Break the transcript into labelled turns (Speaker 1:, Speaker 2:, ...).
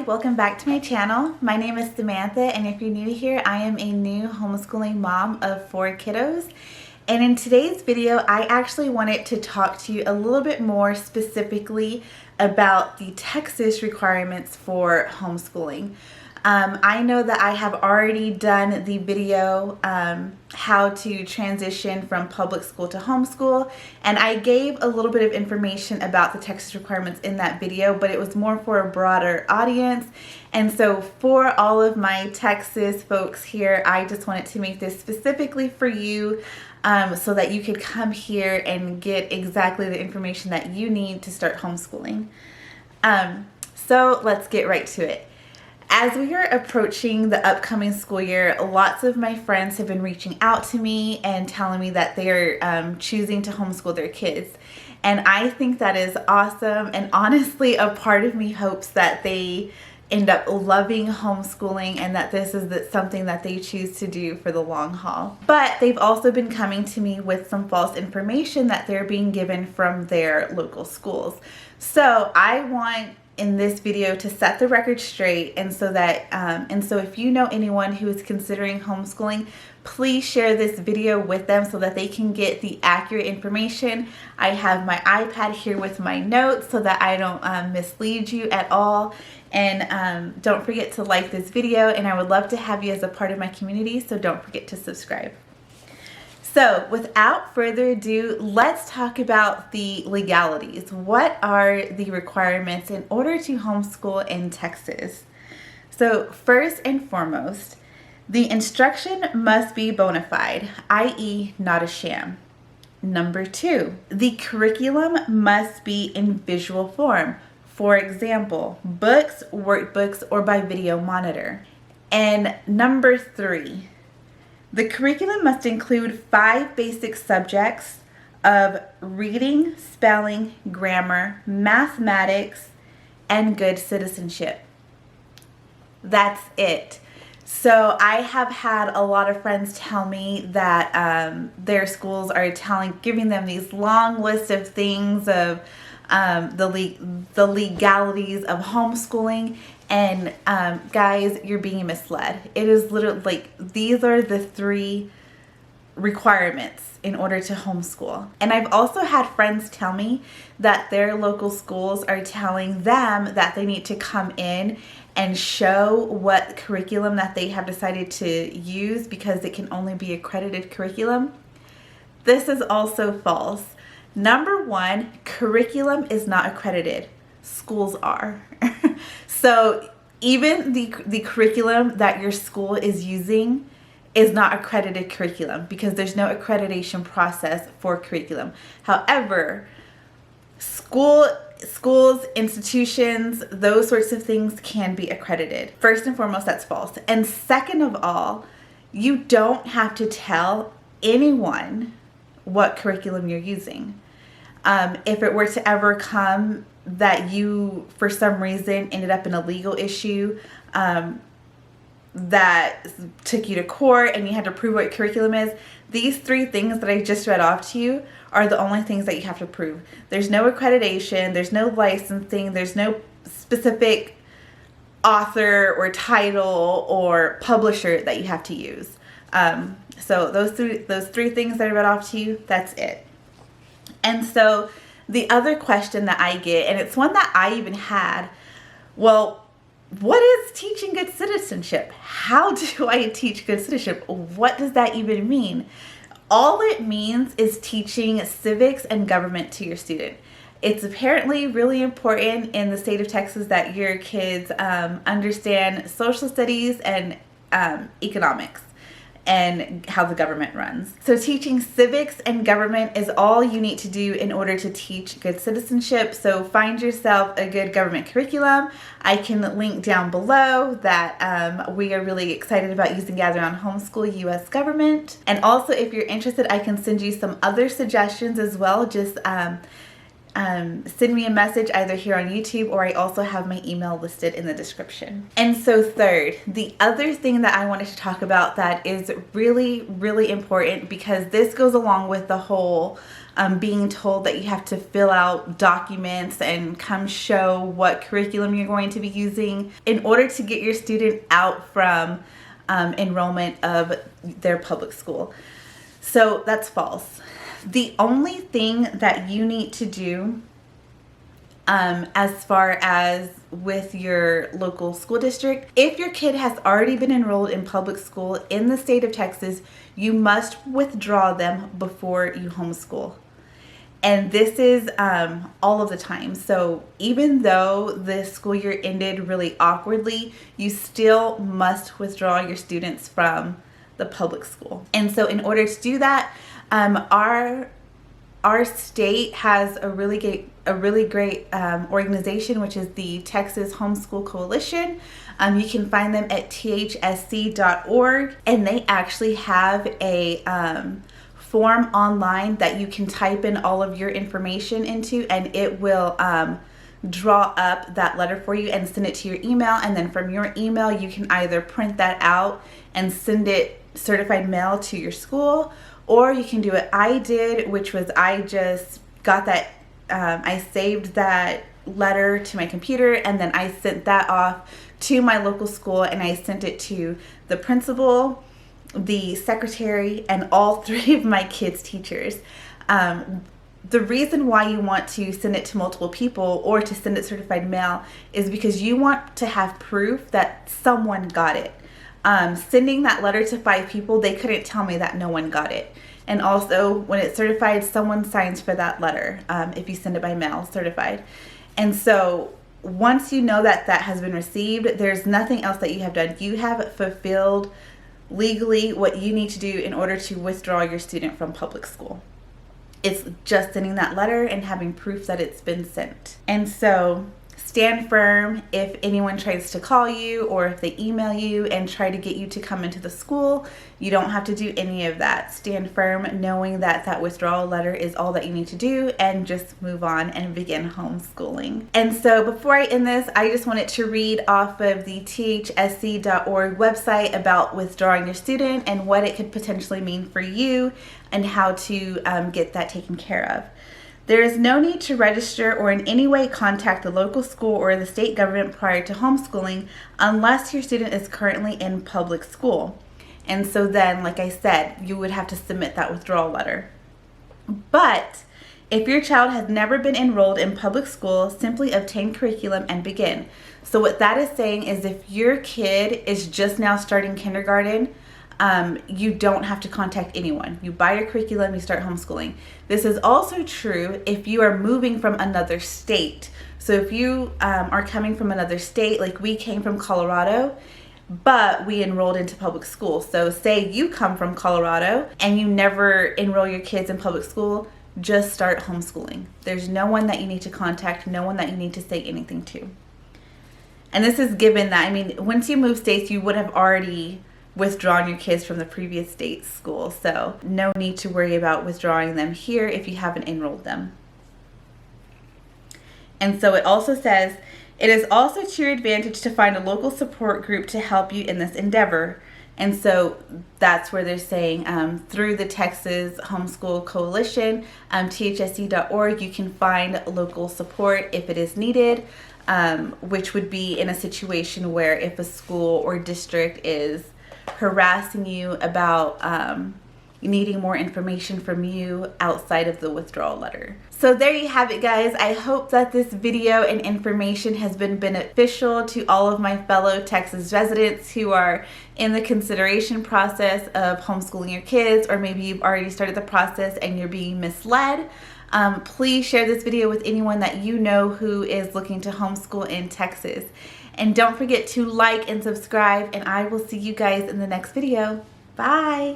Speaker 1: welcome back to my channel. My name is Samantha, and if you're new here, I am a new homeschooling mom of 4 kiddos. And in today's video, I actually wanted to talk to you a little bit more specifically about the Texas requirements for homeschooling. I know that I have already done the video how to transition from public school to homeschool, and I gave a little bit of information about the Texas requirements in that video, but it was more for a broader audience. And so for all of my Texas folks here, I just wanted to make this specifically for you so that you could come here and get exactly the information that you need to start homeschooling. So let's get right to it. As we are approaching the upcoming school year, lots of my friends have been reaching out to me and telling me that they are choosing to homeschool their kids. And I think that is awesome. And honestly, a part of me hopes that they end up loving homeschooling and that this is something that they choose to do for the long haul. But they've also been coming to me with some false information that they're being given from their local schools. So I want in this video to set the record straight, and so if you know anyone who is considering homeschooling, please share this video with them so that they can get the accurate information. I have my iPad here with my notes so that I don't mislead you at all. And don't forget to like this video, and I would love to have you as a part of my community, so don't forget to subscribe. So without further ado, let's talk about the legalities. What are the requirements in order to homeschool in Texas? So first and foremost, the instruction must be bona fide, i.e. not a sham. Number 2, the curriculum must be in visual form. For example, books, workbooks, or by video monitor. And number 3, the curriculum must include 5 basic subjects of reading, spelling, grammar, mathematics, and good citizenship. That's it. So I have had a lot of friends tell me that their schools are giving them these long lists of things of the legalities of homeschooling, and guys, you're being misled. It is literally like these are the 3 requirements in order to homeschool. And I've also had friends tell me that their local schools are telling them that they need to come in and show what curriculum that they have decided to use because it can only be accredited curriculum. This is also false. Number 1, curriculum is not accredited. Schools are. So even the curriculum that your school is using is not accredited curriculum because there's no accreditation process for curriculum. However, schools, institutions, those sorts of things can be accredited. First and foremost, that's false. And second of all, you don't have to tell anyone what curriculum you're using. If it were to ever come that you, for some reason, ended up in a legal issue that took you to court and you had to prove what curriculum is, these 3 things that I just read off to you are the only things that you have to prove. There's no accreditation, there's no licensing, there's no specific author or title or publisher that you have to use. So those three things that I read off to you, that's it. And so the other question that I get, and it's one that I even had, well, what is teaching good citizenship? How do I teach good citizenship? What does that even mean? All it means is teaching civics and government to your student. It's apparently really important in the state of Texas that your kids understand social studies and economics and how the government runs. So teaching civics and government is all you need to do in order to teach good citizenship. So find yourself a good government curriculum. I can link down below that we are really excited about using Gather on Homeschool US Government. And also, if you're interested, I can send you some other suggestions as well. Just send me a message either here on YouTube, or I also have my email listed in the description. And so third, the other thing that I wanted to talk about that is really, really important, because this goes along with the whole being told that you have to fill out documents and come show what curriculum you're going to be using in order to get your student out from enrollment of their public school. So that's false. The only thing that you need to do as far as with your local school district, if your kid has already been enrolled in public school in the state of Texas, you must withdraw them before you homeschool. And this is all of the time. So even though the school year ended really awkwardly, you still must withdraw your students from the public school. And so in order to do that, our state has a really great organization, which is the Texas Homeschool Coalition. You can find them at thsc.org, and they actually have a form online that you can type in all of your information into, and it will draw up that letter for you and send it to your email. And then from your email, you can either print that out and send it certified mail to your school, or you can do what I did, which was I just got that, I saved that letter to my computer, and then I sent that off to my local school, and I sent it to the principal, the secretary, and all three of my kids' teachers. The reason why you want to send it to multiple people or to send it certified mail is because you want to have proof that someone got it. Sending that letter to 5 people, they couldn't tell me that no one got it. And also, when it's certified, someone signs for that letter if you send it by mail, certified. And so once you know that that has been received, there's nothing else that you have done. You have fulfilled legally what you need to do in order to withdraw your student from public school. It's just sending that letter and having proof that it's been sent. And so stand firm if anyone tries to call you or if they email you and try to get you to come into the school. You don't have to do any of that. Stand firm knowing that that withdrawal letter is all that you need to do, and just move on and begin homeschooling. And so before I end this, I just wanted to read off of the thsc.org website about withdrawing your student and what it could potentially mean for you and how to get that taken care of. There is no need to register or in any way contact the local school or the state government prior to homeschooling unless your student is currently in public school. And so then, like I said, you would have to submit that withdrawal letter. But if your child has never been enrolled in public school, simply obtain curriculum and begin. So what that is saying is if your kid is just now starting kindergarten, you don't have to contact anyone. You buy your curriculum, you start homeschooling. This is also true if you are moving from another state. So if you are coming from another state, like we came from Colorado, but we enrolled into public school. So say you come from Colorado and you never enroll your kids in public school, just start homeschooling. There's no one that you need to contact, no one that you need to say anything to. And this is given that, I mean, once you move states, you would have already withdrawn your kids from the previous state school. So no need to worry about withdrawing them here if you haven't enrolled them. And so it also says, it is also to your advantage to find a local support group to help you in this endeavor. And so that's where they're saying through the Texas Homeschool Coalition, thsc.org, you can find local support if it is needed, which would be in a situation where if a school or district is harassing you about needing more information from you outside of the withdrawal letter. So there you have it, guys. I hope that this video and information has been beneficial to all of my fellow Texas residents who are in the consideration process of homeschooling your kids, or maybe you've already started the process and you're being misled. Please share this video with anyone that you know who is looking to homeschool in Texas. And don't forget to like and subscribe, and I will see you guys in the next video. Bye!